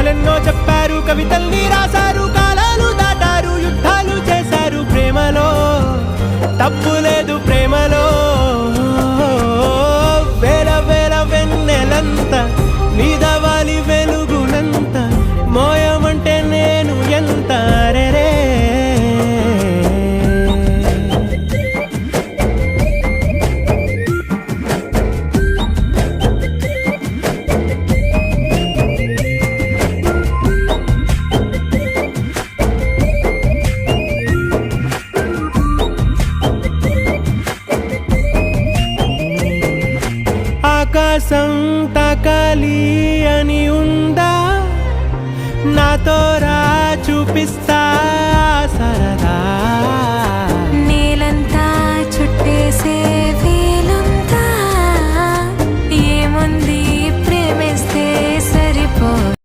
కథలెన్నో చెప్పారు, కవితల్ని రాశారు, కాలాలు దాటారు, యుద్ధాలు చేశారు. ప్రేమలో తప్పు లేదు, ప్రేమలో వేల వేల వెన్నెలంత నీదవాలి వెలుగునంత, మోయమంటే నేను ఎంత రే. ఆకాశం తాకాలి అని ఉందా, నాతో రా చూపిస్తా